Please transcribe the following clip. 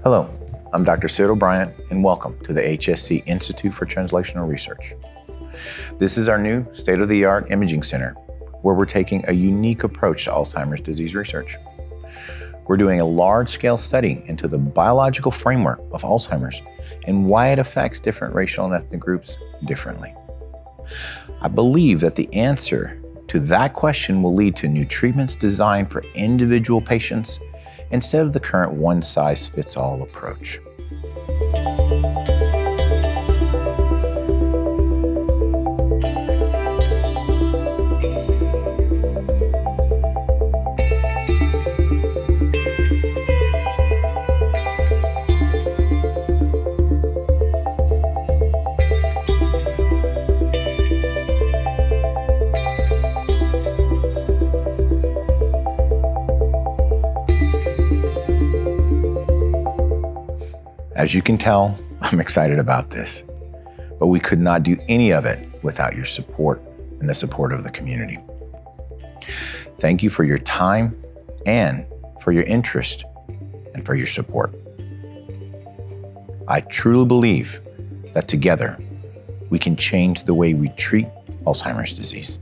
Hello, I'm Dr. Cyril Bryant, and welcome to the HSC Institute for Translational Research. This is our new state-of-the-art imaging center, where we're taking a unique approach to Alzheimer's disease research. We're doing a large-scale study into the biological framework of Alzheimer's and why it affects different racial and ethnic groups differently. I believe that the answer to that question will lead to new treatments designed for individual patients instead of the current one-size-fits-all approach. As you can tell, I'm excited about this, but we could not do any of it without your support and the support of the community. Thank you for your time and for your interest and for your support. I truly believe that together we can change the way we treat Alzheimer's disease.